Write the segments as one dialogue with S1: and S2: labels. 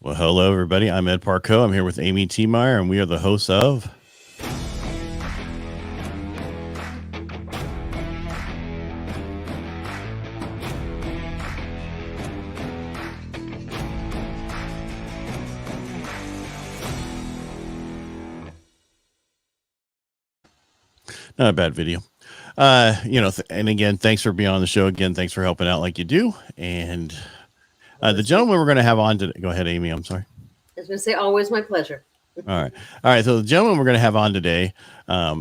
S1: Well, hello, everybody. I'm Ed Parco. I'm here with Amy T. Meyer, and we are the hosts of not a bad video. And again, thanks for being on the show. Again, thanks for helping out like you do. And the gentleman we're going to have on today, go ahead, Amy. I'm sorry.
S2: I was going to say, always my pleasure.
S1: All right. So the gentleman we're going to have on today,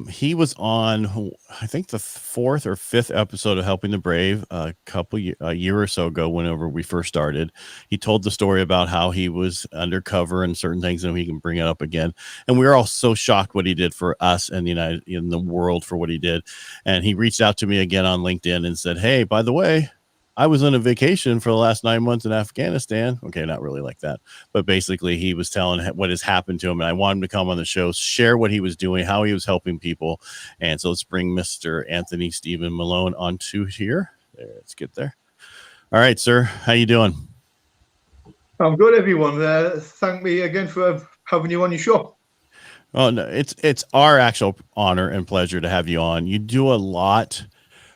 S1: he was on, I think, the fourth or fifth episode of Helping the Brave a year or so ago. Whenever we first started, he told the story about how he was undercover and certain things, and we can bring it up again. And we were all so shocked what he did for us and in the world for what he did. And he reached out to me again on LinkedIn and said, "Hey, by the way, I was on a vacation for the last 9 months in Afghanistan." Okay, not really like that, but basically he was telling what has happened to him, and I want him to come on the show, share what he was doing, how he was helping people. And so let's bring Mr. Anthony Stephen Malone onto here. Let's get there. All right, sir, how you doing?
S3: I'm good, everyone. Thank me again for having you on your show.
S1: Oh, no, it's our actual honor and pleasure to have you on. You do a lot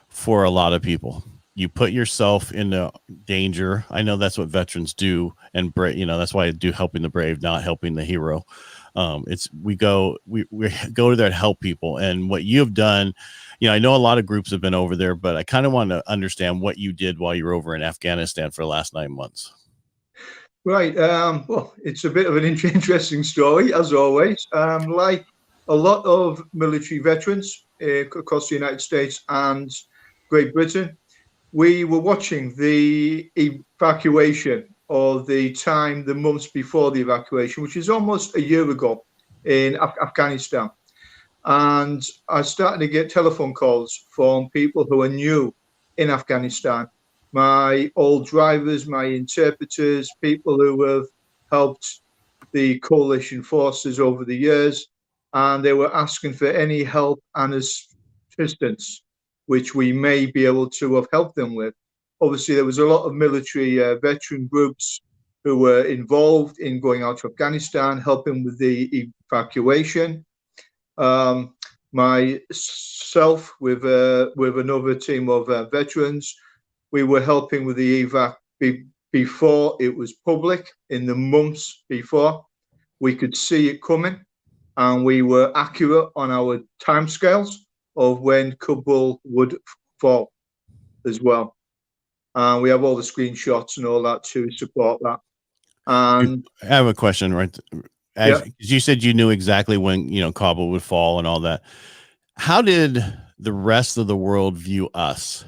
S1: for a lot of people. You put yourself into danger. I know that's what veterans do, and that's why I do helping the brave, not helping the hero. We go to there to help people, and what you have done. I know a lot of groups have been over there, but I kind of want to understand what you did while you were over in Afghanistan for the last 9 months.
S3: Right. Well, it's a bit of an interesting story, as always. Like a lot of military veterans across the United States and Great Britain, we were watching the evacuation, or the months before the evacuation, which is almost a year ago in Afghanistan. And I started to get telephone calls from people who are new in Afghanistan. My old drivers, my interpreters, people who have helped the coalition forces over the years, and they were asking for any help and assistance which we may be able to have helped them with. Obviously, there was a lot of military veteran groups who were involved in going out to Afghanistan, helping with the evacuation. Myself, with another team of veterans, we were helping with the evac before it was public. In the months before, we could see it coming, and we were accurate on our timescales of when Kabul would fall as well. And we have all the screenshots and all that to support that. And
S1: I have a question, right? You said you knew exactly when Kabul would fall and all that. How did the rest of the world view us?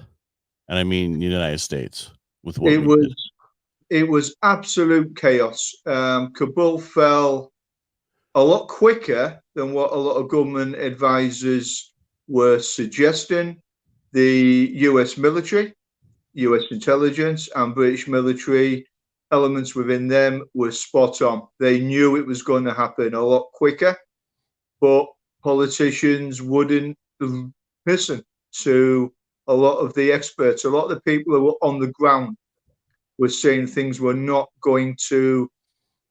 S1: And I mean the United States with what
S3: it was absolute chaos. Kabul fell a lot quicker than what a lot of government advisors were suggesting. The US military, US intelligence, and British military elements within them were spot on. They knew it was going to happen a lot quicker, but politicians wouldn't listen to a lot of the experts. A lot of the people who were on the ground were saying things were not going to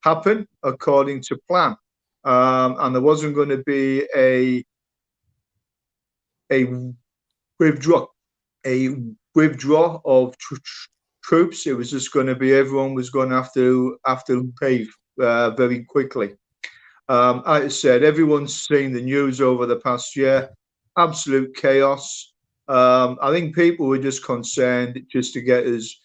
S3: happen according to plan. And there wasn't going to be a withdraw of troops. It was just going to be everyone was going to have to leave very quickly. Like I said, everyone's seen the news over the past year. Absolute chaos. I think people were just concerned just to get as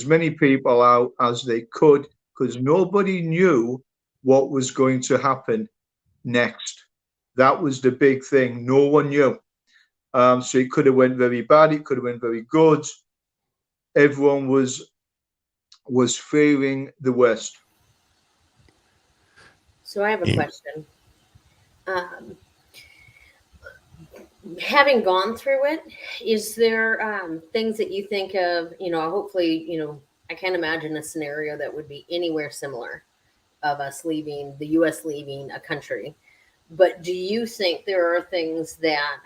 S3: many people out as they could, because nobody knew what was going to happen next. That was the big thing. No one knew. So it could have went very bad. It could have went very good. Everyone was fearing the worst.
S2: So I have a question. Having gone through it, is there things that you think of, hopefully, I can't imagine a scenario that would be anywhere similar of us leaving, the U.S. leaving a country. But do you think there are things that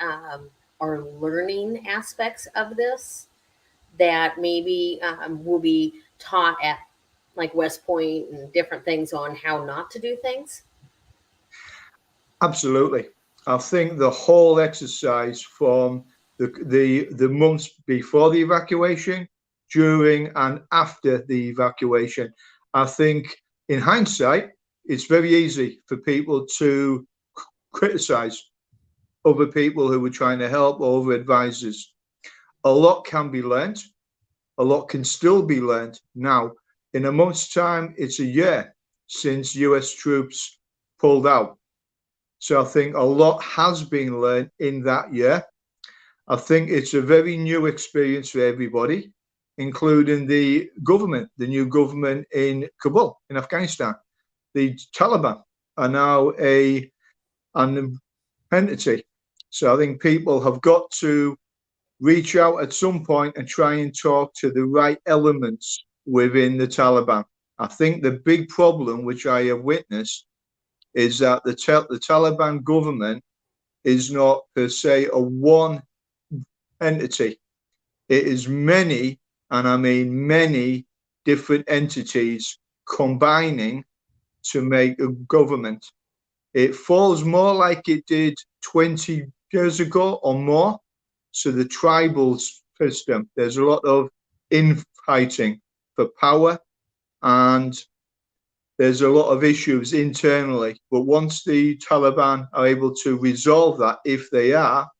S2: are learning aspects of this that maybe will be taught at like West Point and different things on how not to do things?
S3: Absolutely. I think the whole exercise from the months before the evacuation, during and after the evacuation, I think in hindsight, it's very easy for people to criticize other people who were trying to help, or other advisors. A lot can be learned. A lot can still be learned now. In a month's time, it's a year since US troops pulled out. So I think a lot has been learned in that year. I think it's a very new experience for everybody, including the government, the new government in Kabul, in Afghanistan. The Taliban are now an entity. So I think people have got to reach out at some point and try and talk to the right elements within the Taliban. I think the big problem, which I have witnessed, is that the Taliban government is not per se a one entity. It is many, and I mean many, different entities combining to make a government. It falls more like it did 20 years ago or more. So the tribal system, there's a lot of infighting for power, and there's a lot of issues internally. But once the Taliban are able to resolve that, if they are,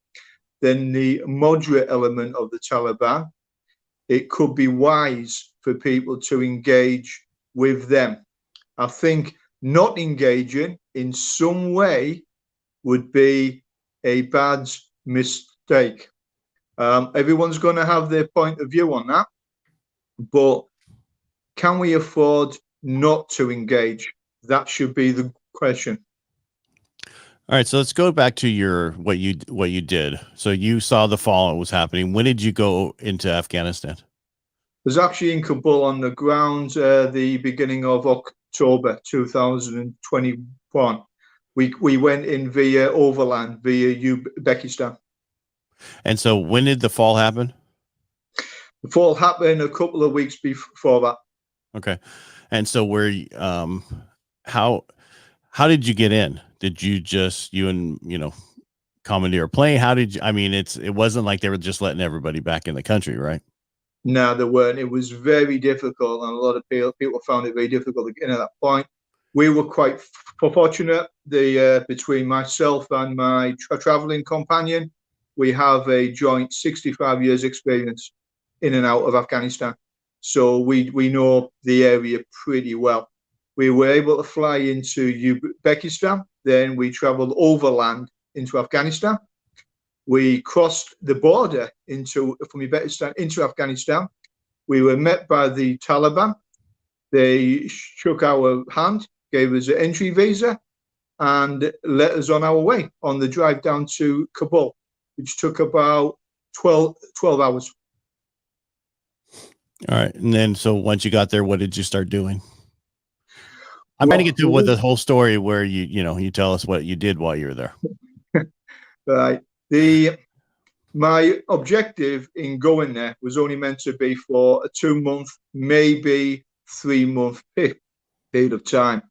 S3: then the moderate element of the Taliban, it could be wise for people to engage with them. I think not engaging in some way would be a bad mistake. Everyone's going to have their point of view on that, but can we afford not to engage? That should be the question.
S1: All right, so let's go back to your what you did. So you saw the fallout was happening. When did you go into Afghanistan?
S3: I was actually in Kabul on the ground the beginning of October 2021. We went in via overland, via Uzbekistan.
S1: And so when did the fall happen?
S3: The fall happened a couple of weeks before that.
S1: Okay. And so how did you get in? Did you just commandeer a plane? How did you, I mean, it wasn't like they were just letting everybody back in the country, right?
S3: No, they weren't. It was very difficult, and a lot of people found it very difficult to get in at that point. We were quite fortunate. Between myself and my traveling companion, we have a joint 65 years experience in and out of Afghanistan. So we know the area pretty well. We were able to fly into Uzbekistan. Then we traveled overland into Afghanistan. We crossed the border from Uzbekistan into Afghanistan. We were met by the Taliban. They shook our hand, gave us an entry visa, and let us on our way on the drive down to Kabul, which took about 12 hours.
S1: All right. And then, so once you got there, what did you start doing? I'm going to get to what the whole story where you tell us what you did while you were there.
S3: Right. My objective in going there was only meant to be for a 2-month, maybe 3-month period of time.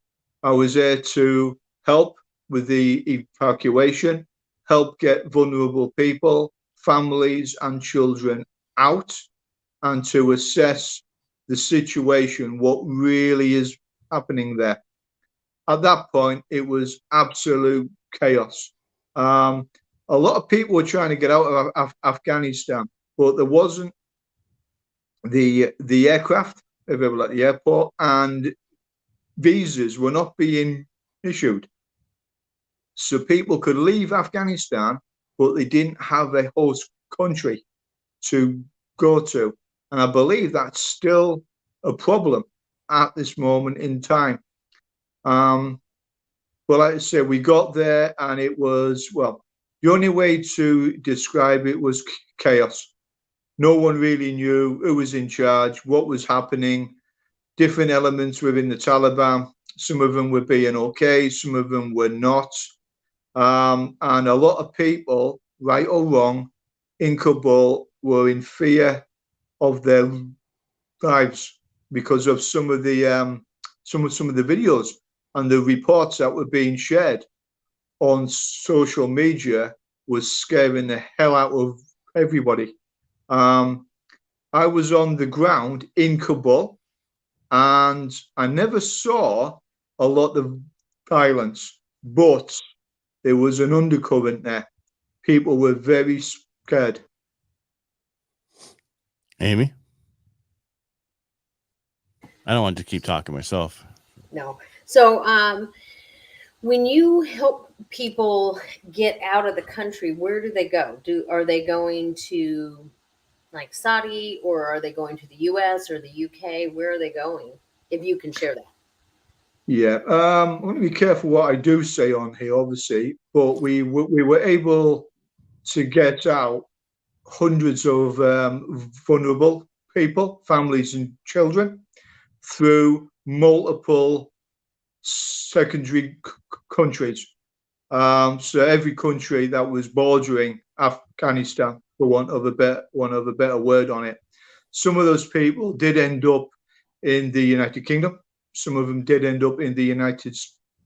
S3: I was there to help with the evacuation, help get vulnerable people, families, and children out, and to assess the situation, what really is happening there. At that point, it was absolute chaos. A lot of people were trying to get out of Afghanistan, but there wasn't the aircraft available at the airport, and visas were not being issued. So people could leave Afghanistan, but they didn't have a host country to go to. And I believe that's still a problem at this moment in time. But like I said, we got there, and it was, well, the only way to describe it was chaos. No one really knew who was in charge, what was happening, different elements within the Taliban. Some of them were being okay, some of them were not. And a lot of people, right or wrong, in Kabul were in fear of their lives. because of some of the videos and the reports that were being shared on social media was scaring the hell out of everybody. I was on the ground in Kabul, and I never saw a lot of violence, but there was an undercurrent there. People were very scared.
S1: Amy? I don't want to keep talking myself.
S2: No. So, when you help people get out of the country, where do they go? Are they going to like Saudi, or are they going to the US or the UK? Where are they going? If you can share that.
S3: Yeah, I want to be careful what I do say on here, obviously, but we were able to get out hundreds of vulnerable people, families, and children through multiple secondary countries. So every country that was bordering Afghanistan, for want of a better word on it. Some of those people did end up in the United Kingdom. Some of them did end up in the United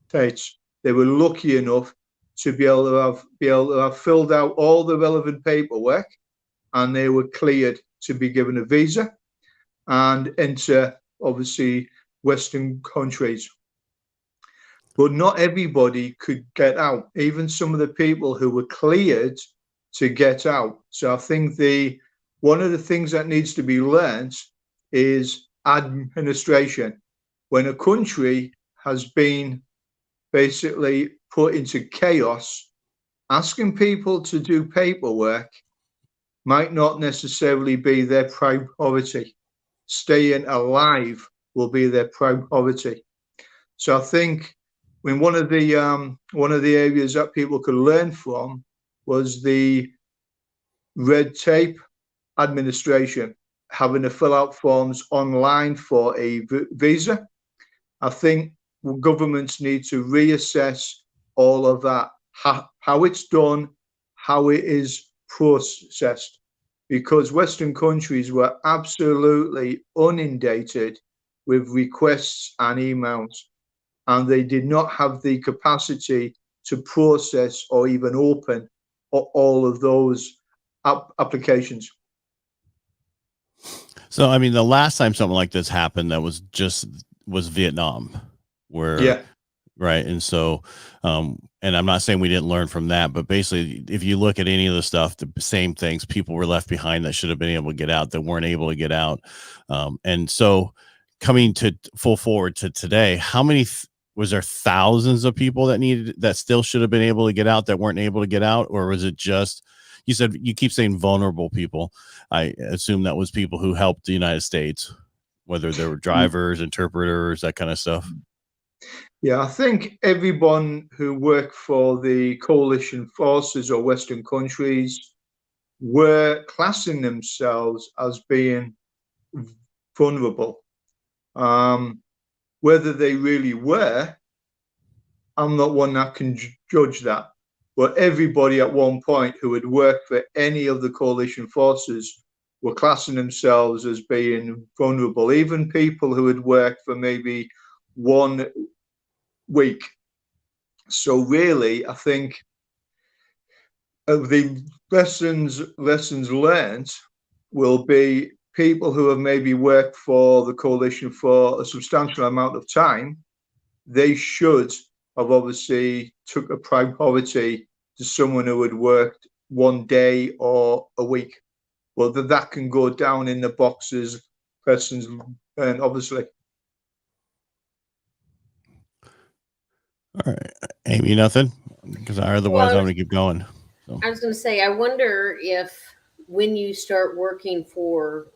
S3: States. They were lucky enough to be able to have filled out all the relevant paperwork, and they were cleared to be given a visa and enter, obviously, Western countries. But not everybody could get out, even some of the people who were cleared to get out. So I think one of the things that needs to be learned is administration. When a country has been basically put into chaos, asking people to do paperwork might not necessarily be their priority. Staying alive will be their priority. So I think one of the areas that people could learn from was the red tape administration, having to fill out forms online for a visa. I think governments need to reassess all of that, how it's done, how it is processed, because Western countries were absolutely inundated with requests and emails, and they did not have the capacity to process or even open all of those applications.
S1: So, I mean, the last time something like this happened, was Vietnam, where
S3: Yeah.
S1: right. And so, and I'm not saying we didn't learn from that, but basically, if you look at any of the stuff, the same things, people were left behind that should have been able to get out, that weren't able to get out. And so, coming to full forward to today, how many was there thousands of people that still should have been able to get out that weren't able to get out? Or was it just, you said, you keep saying vulnerable people. I assume that was people who helped the United States, whether they were drivers, interpreters, that kind of stuff.
S3: Yeah, I think everyone who worked for the coalition forces or Western countries were classing themselves as being vulnerable. Whether they really were, I'm not one that can judge that. But everybody at one point who had worked for any of the coalition forces were classing themselves as being vulnerable. Even people who had worked for maybe 1 week. So really, I think the lessons learned will be people who have maybe worked for the coalition for a substantial amount of time. They should have obviously took a priority to someone who had worked 1 day or a week. Well, that can go down in the boxes, lessons learned, obviously.
S1: All right, Amy, nothing, because otherwise I'm
S2: Well,
S1: going to keep going. So.
S2: I was going to say, I wonder if when you start working for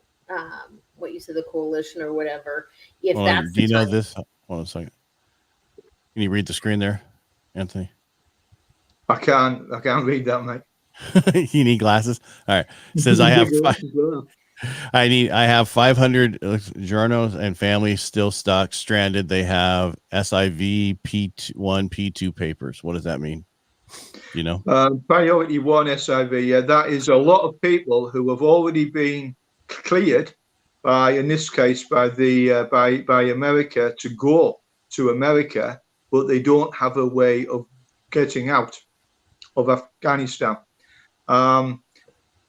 S2: what you said, the coalition or whatever, if
S1: Hold
S2: that's
S1: on. Do
S2: the
S1: you know
S2: time.
S1: this? Hold on a second. Can you read the screen there, Anthony?
S3: I can't read that, mate.
S1: You need glasses. All right. It says I have I have 500 journos and families still stuck, stranded. They have SIV P1, P2 papers. What does that mean? You know?
S3: Priority 1 SIV. Yeah, that is a lot of people who have already been cleared in this case, by America to go to America, but they don't have a way of getting out of Afghanistan. On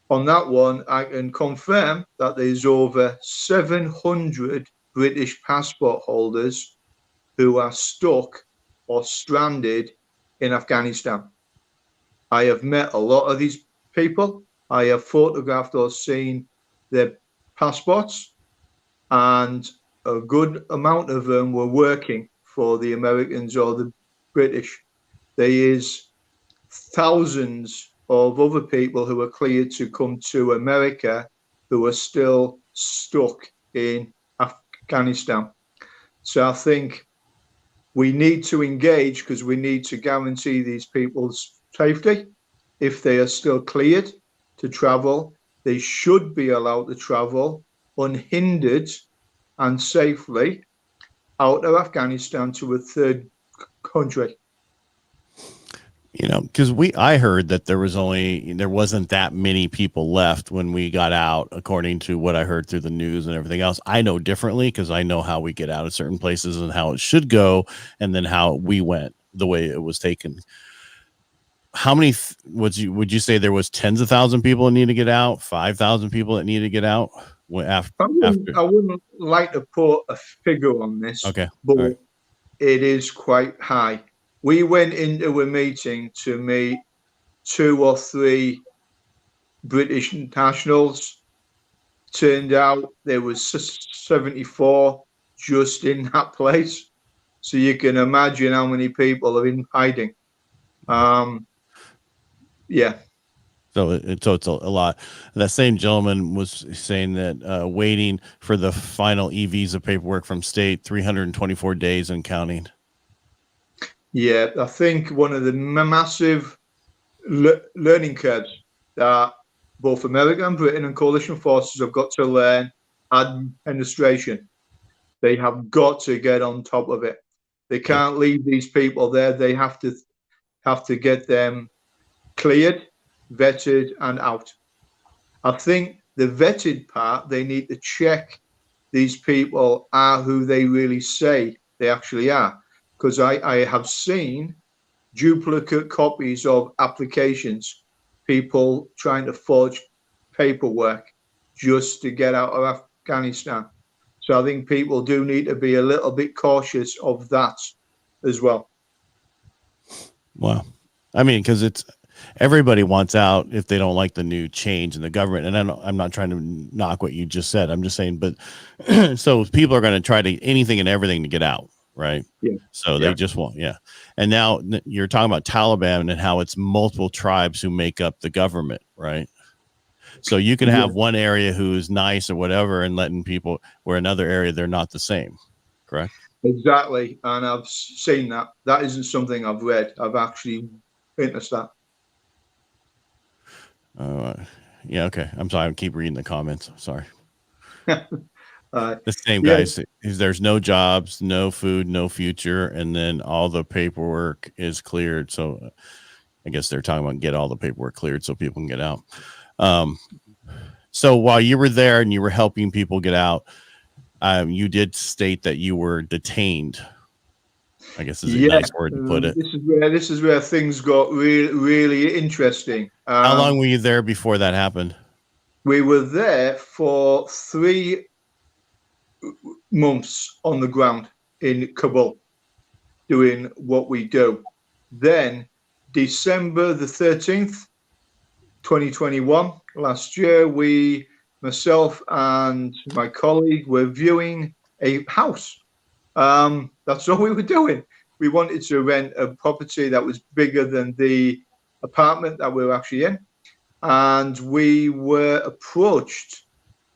S3: that one, I can confirm that there's over 700 British passport holders who are stuck or stranded in Afghanistan. I have met a lot of these people. I have photographed or seen their passports, and a good amount of them were working for the Americans or the British. There is thousands of other people who are cleared to come to America who are still stuck in Afghanistan. So I think we need to engage because we need to guarantee these people's safety. If they are still cleared to travel, they should be allowed to travel unhindered and safely out of Afghanistan to a third country.
S1: You know, because I heard that there wasn't that many people left when we got out, according to what I heard through the news and everything else. I know differently because I know how we get out of certain places and how it should go, and then how we went, the way it was taken. How many would you say there was tens of thousands of people that need to get out, 5,000 people that need to get out after?
S3: I wouldn't like to put a figure on this,
S1: Okay,
S3: but
S1: right.
S3: It is quite high. We went into a meeting to meet 2 or 3 British nationals. Turned out there was 74 just in that place. So you can imagine how many people are in hiding. Yeah.
S1: So it's a lot. That same gentleman was saying that waiting for the final e-visa paperwork from state, 324 days and counting.
S3: Yeah, I think one of the massive learning curves that both America and Britain and coalition forces have got to learn administration. They have got to get on top of it. They can't leave these people there. They have to get them cleared, vetted, and out. I think the vetted part, they need to check these people are who they really say they actually are. Because I have seen duplicate copies of applications, people trying to forge paperwork just to get out of Afghanistan. So I think people do need to be a little bit cautious of that as well.
S1: Wow. I mean, because everybody wants out if they don't like the new change in the government. And I'm not trying to knock what you just said. I'm just saying, but so people are going to try to anything and everything to get out. Right.
S3: Yeah.
S1: So they just won't. Yeah. And now you're talking about Taliban and how it's multiple tribes who make up the government. Right. So you can have one area who's nice or whatever and letting people where another area, they're not the same. Correct.
S3: Exactly. And I've seen that. That isn't something I've read. I've actually witnessed that.
S1: Yeah. Okay. I'm sorry. I keep reading the comments. Sorry.
S3: The
S1: same guys. There's no jobs, no food, no future, and then all the paperwork is cleared. So I guess they're talking about get all the paperwork cleared so people can get out. So while you were there and you were helping people get out, you did state that you were detained. I guess is a nice word to put it.
S3: This is where things got really interesting.
S1: How long were you there before that happened?
S3: We were there for 3 months on the ground in Kabul doing what we do. Then December the 13th, 2021, last year, myself and my colleague were viewing a house. That's all we were doing. We wanted to rent a property that was bigger than the apartment that we were actually in. And we were approached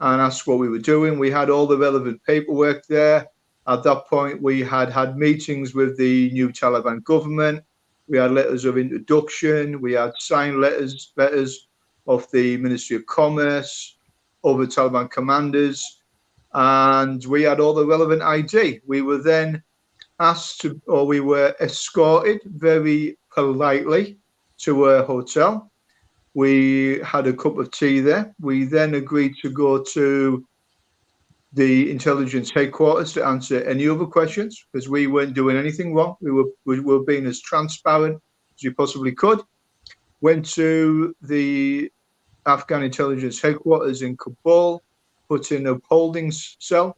S3: and asked what we were doing. We had all the relevant paperwork there. At that point, we had meetings with the new Taliban government. We had letters of introduction. We had signed letters of the Ministry of Commerce, other Taliban commanders, and we had all the relevant ID. We were then we were escorted very politely to a hotel. We had a cup of tea there. We then agreed to go to the intelligence headquarters to answer any other questions because we weren't doing anything wrong. We were being as transparent as we possibly could. Went to the Afghan intelligence headquarters in Kabul, put in a holding cell,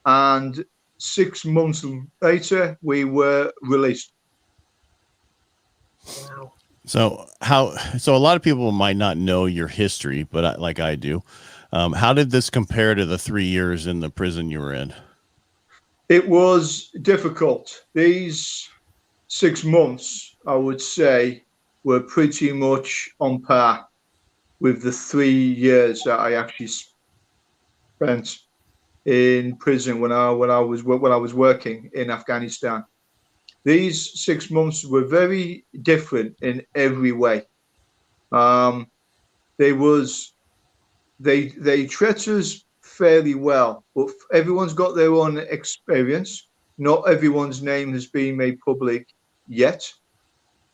S3: and 6 months later, we were released.
S2: Wow.
S1: So so a lot of people might not know your history, but like I do. How did this compare to the 3 years in the prison you were in?
S3: It was difficult. These 6 months, I would say, were pretty much on par with the 3 years that I actually spent in prison when I was working in Afghanistan. These 6 months were very different in every way. They treat us fairly well, but everyone's got their own experience. Not everyone's name has been made public yet.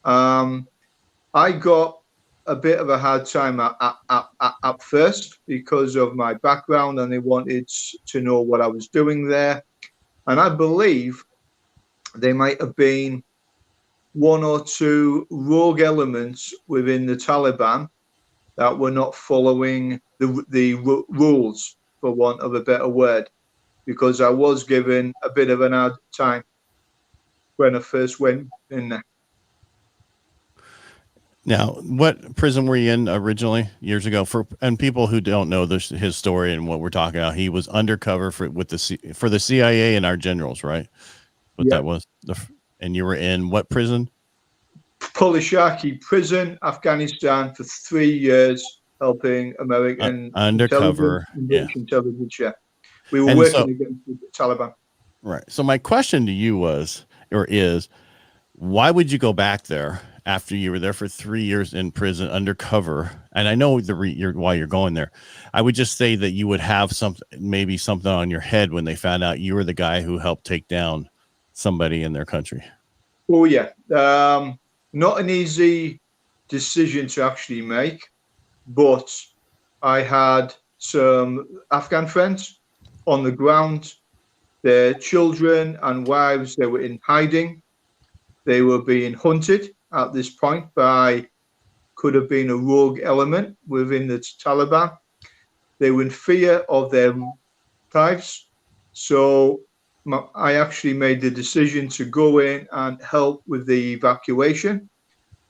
S3: I got a bit of a hard time at first because of my background, and they wanted to know what I was doing there. And I believe there might have been one or two rogue elements within the Taliban that were not following the rules, for want of a better word, because I was given a bit of an hard time when I first went in there.
S1: Now, what prison were you in originally years ago? And people who don't know his story and what we're talking about, he was undercover for the CIA and our generals, right? What
S3: Yeah.
S1: that was, and you were in what prison?
S3: Polishaki prison, Afghanistan, for 3 years, helping American
S1: Undercover,
S3: intelligence. Yeah, we were
S1: and
S3: working against the Taliban.
S1: Right. So my question to you is, why would you go back there after you were there for 3 years in prison undercover? And I know why you're going there. I would just say that you would have maybe something on your head when they found out you were the guy who helped take down somebody in their country.
S3: Oh yeah, not an easy decision to actually make, but I had some Afghan friends on the ground. Their children and wives, they were in hiding. They were being hunted at this point by, could have been a rogue element within the Taliban. They were in fear of their lives. So I actually made the decision to go in and help with the evacuation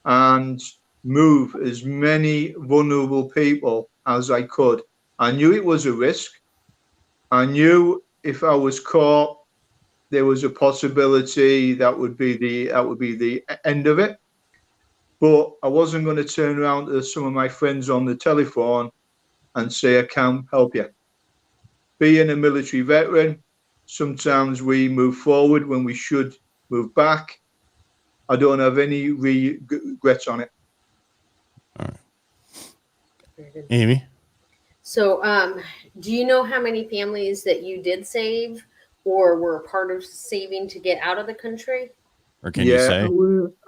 S3: and move as many vulnerable people as I could. I knew it was a risk. I knew if I was caught, there was a possibility that would be the end of it. But I wasn't going to turn around to some of my friends on the telephone and say, I can't help you. Being a military veteran, sometimes we move forward when we should move back. I don't have any regrets on it.
S1: All right. Very good. Amy?
S2: So, do you know how many families that you did save or were a part of saving to get out of the country?
S1: Or can you say?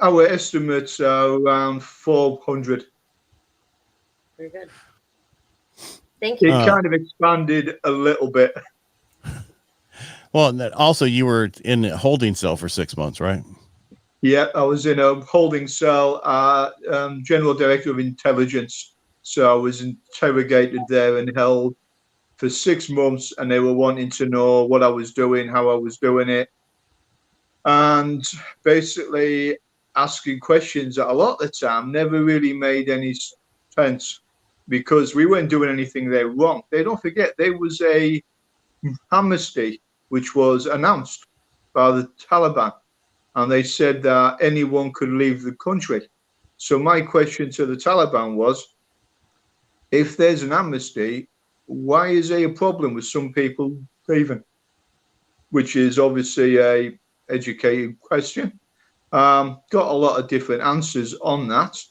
S3: Our estimates are around 400.
S2: Very good. Thank you.
S3: It kind of expanded a little bit.
S1: Well, and that also you were in a holding cell for 6 months, right?
S3: Yeah, I was in a holding cell, General Director of Intelligence. So I was interrogated there and held for 6 months, and they were wanting to know what I was doing, how I was doing it, and basically asking questions that a lot of the time never really made any sense because we weren't doing anything there wrong. They don't forget there was a amnesty which was announced by the Taliban, and they said that anyone could leave the country. So my question to the Taliban was, if there's an amnesty, why is there a problem with some people leaving? Which is obviously a educated question. Got a lot of different answers on that.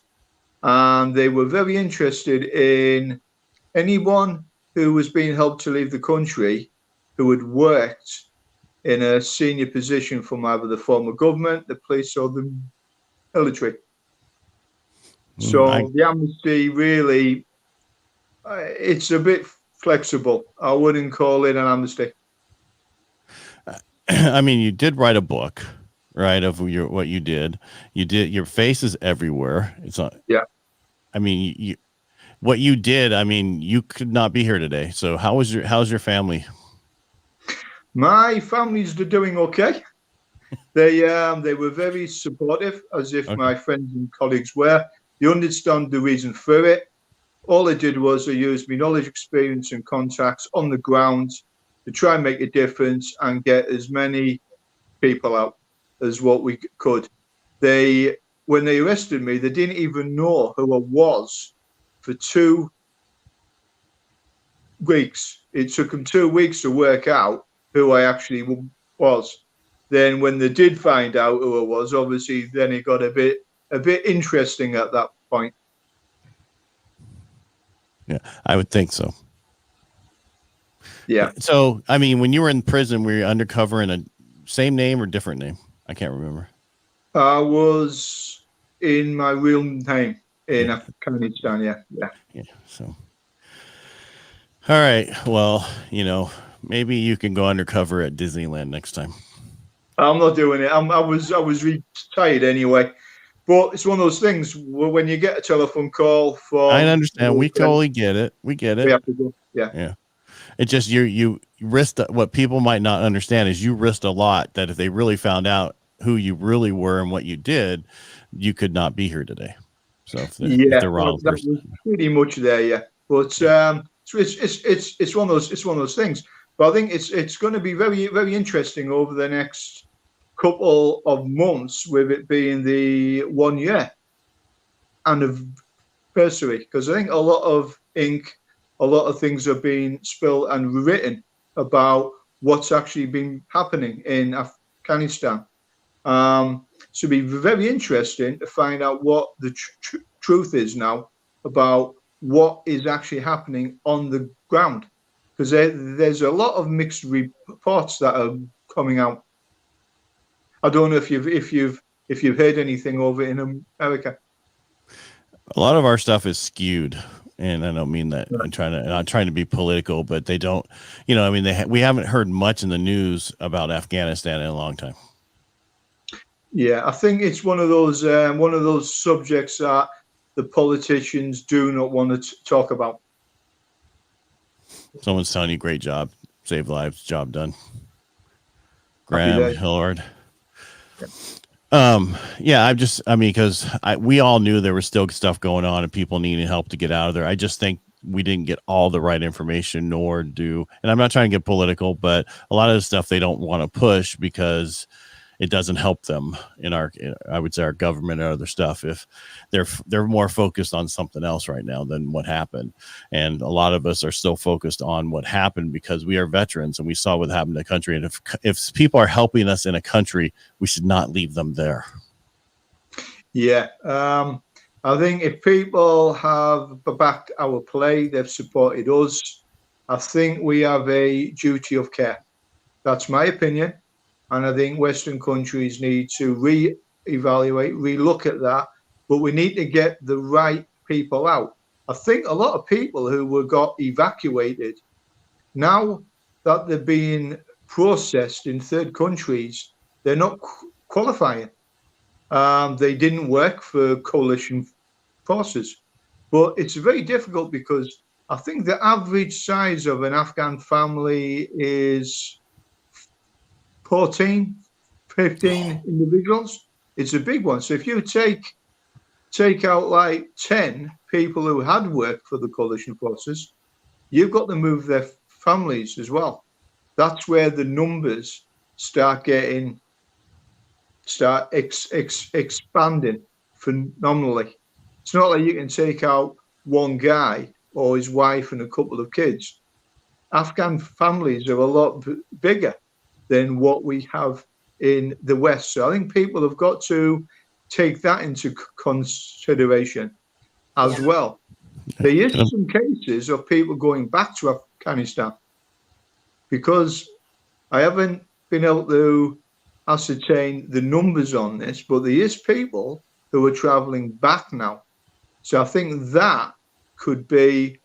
S3: And they were very interested in anyone who was being helped to leave the country who had worked in a senior position from either the former government, the police, or the military. So the amnesty really, it's a bit flexible. I wouldn't call it an amnesty.
S1: I mean, you did write a book, right? Of what you did. You did. Your face is everywhere. It's not.
S3: Yeah.
S1: I mean, what you did. I mean, you could not be here today. So how's your family?
S3: My family's doing okay. They were very supportive, as if
S1: Okay.
S3: my friends and colleagues were. They understand the reason for it. All I did was I used my knowledge, experience, and contacts on the ground to try and make a difference and get as many people out as what we could. When they arrested me, they didn't even know who I was for 2 weeks. It took them 2 weeks to work out who I actually was. Then when they did find out who I was, obviously then it got a bit interesting at that point.
S1: Yeah, I would think so.
S3: Yeah.
S1: So, I mean, when you were in prison, were you undercover in a same name or different name? I can't remember.
S3: I was in my real name in
S1: Yeah.
S3: Afghanistan. Yeah.
S1: Yeah. So, all right. Well, maybe you can go undercover at Disneyland next time.
S3: I'm not doing it. I was retired anyway. But it's one of those things where when you get a telephone call
S1: I
S3: from,
S1: understand. We totally get it. We get
S3: we
S1: it.
S3: have to go. Yeah.
S1: Yeah. It just you risked what people might not understand is you risked a lot that if they really found out who you really were and what you did, you could not be here today. So if
S3: Yeah,
S1: they're wrong
S3: that
S1: person.
S3: was pretty much there. Yeah, but so it's one of those things. But I think it's going to be very interesting over the next couple of months, with it being the 1 year anniversary, because I think a lot of ink, a lot of things are being spilled and written about what's actually been happening in Afghanistan. So it'd be very interesting to find out what the truth is now about what is actually happening on the ground, because there's a lot of mixed reports that are coming out. I don't know if you've heard anything over in America.
S1: A lot of our stuff is skewed, and I don't mean that
S3: Right.
S1: not trying to be political, but they don't. I mean, we haven't heard much in the news about Afghanistan in a long time.
S3: Yeah, I think it's one of those subjects that the politicians do not want to talk about.
S1: Someone's telling you, great job, save lives, job done.
S3: Happy
S1: Graham
S3: day.
S1: Hillard.
S3: Yeah.
S1: Yeah, because we all knew there was still stuff going on and people needing help to get out of there. I just think we didn't get all the right information, and I'm not trying to get political, but a lot of the stuff they don't want to push because it doesn't help them I would say our government or other stuff, if they're more focused on something else right now than what happened. And a lot of us are still focused on what happened because we are veterans and we saw what happened to the country. And if people are helping us in a country, we should not leave them there.
S3: Yeah. I think if people have backed our play, they've supported us, I think we have a duty of care. That's my opinion. And I think Western countries need to re-evaluate, re-look at that. But we need to get the right people out. I think a lot of people who got evacuated, now that they're being processed in third countries, they're not qualifying. They didn't work for coalition forces. But it's very difficult because I think the average size of an Afghan family is 14, 15 individuals. It's a big one. So if you take out like 10 people who had worked for the coalition forces, you've got to move their families as well. That's where the numbers start expanding phenomenally. It's not like you can take out one guy or his wife and a couple of kids. Afghan families are a lot bigger than what we have in the West. So I think people have got to take that into consideration as well. There is some cases of people going back to Afghanistan, because I haven't been able to ascertain the numbers on this, but there is people who are traveling back now. So I think that could be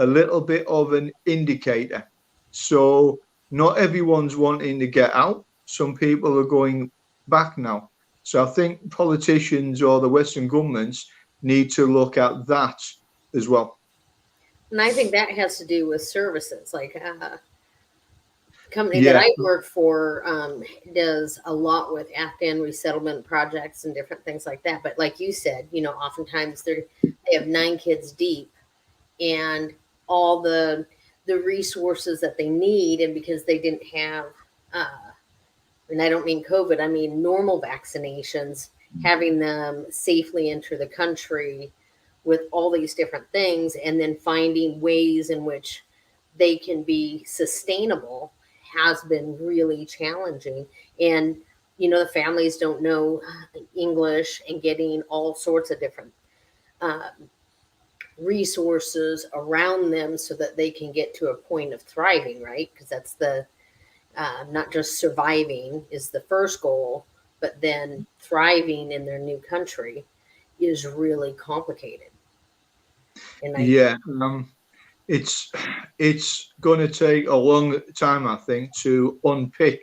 S3: a little bit of an indicator. So not everyone's wanting to get out. Some people are going back now. So I think politicians or the Western governments need to look at that as well.
S2: And I think that has to do with services. Like company that
S3: Yeah,
S2: I work for does a lot with Afghan resettlement projects and different things like that. But like you said, oftentimes they have 9 kids deep, and all the resources that they need, and because they didn't have, and I don't mean COVID, I mean normal vaccinations, having them safely enter the country with all these different things, and then finding ways in which they can be sustainable has been really challenging. And the families don't know English, and getting all sorts of different uh, resources around them so that they can get to a point of thriving, right? Because that's the not just surviving is the first goal, but then thriving in their new country is really complicated. And I
S3: yeah. It's it's going to take a long time, I think, to unpick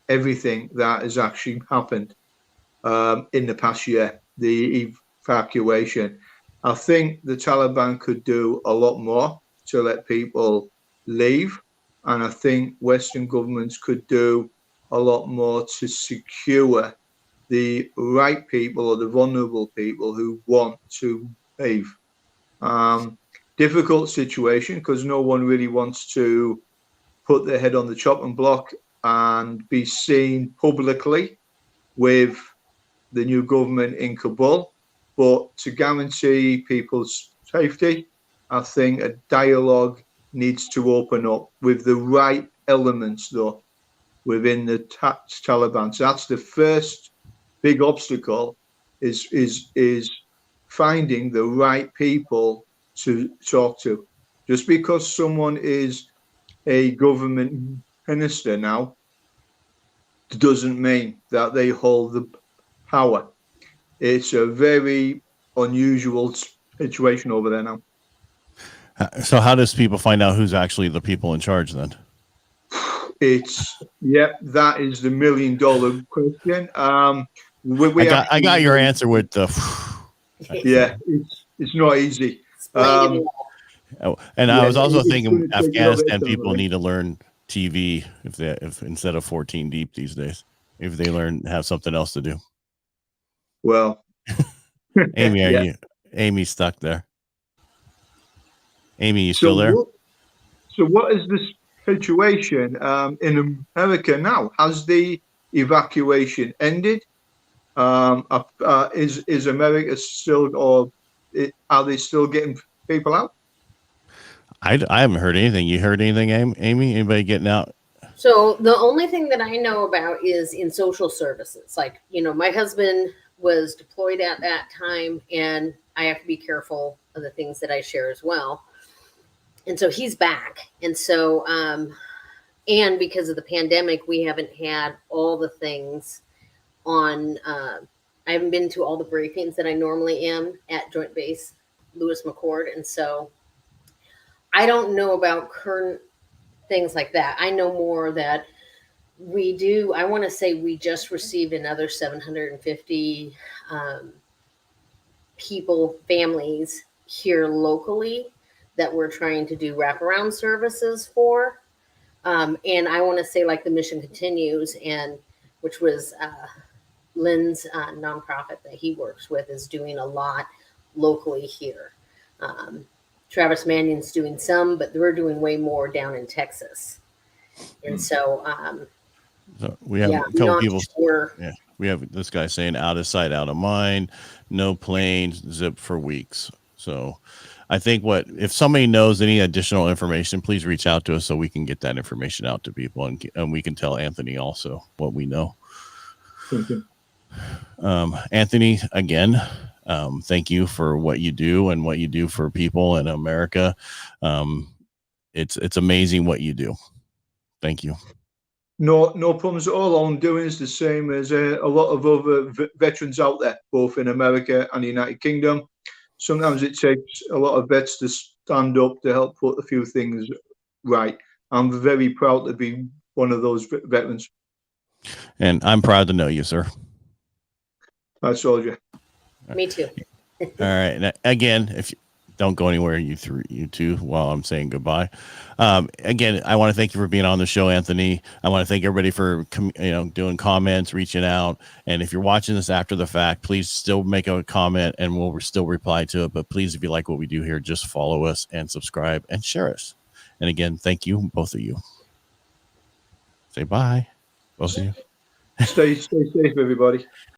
S3: everything that has actually happened in the past year. The evacuation. I think the Taliban could do a lot more to let people leave, and I think Western governments could do a lot more to secure the right people or the vulnerable people who want to leave. Um, Difficult situation because no one really wants to put their head on the chopping block and be seen publicly with the new government in Kabul. But to guarantee people's safety, I think a dialogue needs to open up with the right elements, though, within the Taliban. So that's the first big obstacle is finding the right people to talk to. Just because someone is a government minister now doesn't mean that they hold the power. It's a very unusual situation over there now.
S1: So how does people find out who's actually the people in charge then?
S3: That is the $1 million question.
S1: I got your answer with the.
S3: It's not easy.
S2: explained it.
S1: And I was also
S3: it's
S1: thinking
S3: gonna take a little bit
S1: Afghanistan
S3: of time,
S1: people
S3: right?
S1: need to learn TV if instead of 14 deep these days, if they learn have something else to do.
S3: Well,
S1: Amy, are
S3: yeah.
S1: you? Amy's stuck there. Amy, you
S3: So
S1: still there?
S3: what is the situation in America now? Has the evacuation ended? Is America still, or are they still getting people out?
S1: I haven't heard anything. You heard anything, Amy? Anybody getting out?
S2: So the only thing that I know about is in social services. Like, my husband was deployed at that time, and I have to be careful of the things that I share as well. And so he's back. And so, and because of the pandemic, we haven't had all the things on, I haven't been to all the briefings that I normally am at Joint Base Lewis McChord. And so I don't know about current things like that. I know more that we do. I want to say we just received another 750 families here locally that we're trying to do wraparound services for. And I want to say, like, the mission continues, and which was Lynn's nonprofit that he works with is doing a lot locally here. Travis Mannion's doing some, but we're doing way more down in Texas. And so,
S1: So we have a couple people.
S2: Sure.
S1: Yeah, we have this guy saying out of sight, out of mind, no planes, zip for weeks. So I think if somebody knows any additional information, please reach out to us so we can get that information out to people, and we can tell Anthony also what we know.
S3: Okay.
S1: Anthony, again, thank you for what you do and what you do for people in America. It's amazing what you do. Thank you.
S3: No problems at all. All I'm doing is the same as a lot of other veterans out there, both in America and the United Kingdom. Sometimes it takes a lot of vets to stand up to help put a few things right. I'm very proud to be one of those veterans.
S1: And I'm proud to know you, sir.
S3: I soldier.
S2: Me too.
S1: All right. Now, again, if you don't go anywhere, you two, while I'm saying goodbye. Again, I want to thank you for being on the show, Anthony. I want to thank everybody for doing comments, reaching out. And if you're watching this after the fact, please still make a comment, and we'll still reply to it. But please, if you like what we do here, just follow us and subscribe and share us. And again, thank you, both of you. Say bye, both of you.
S3: Stay safe, everybody.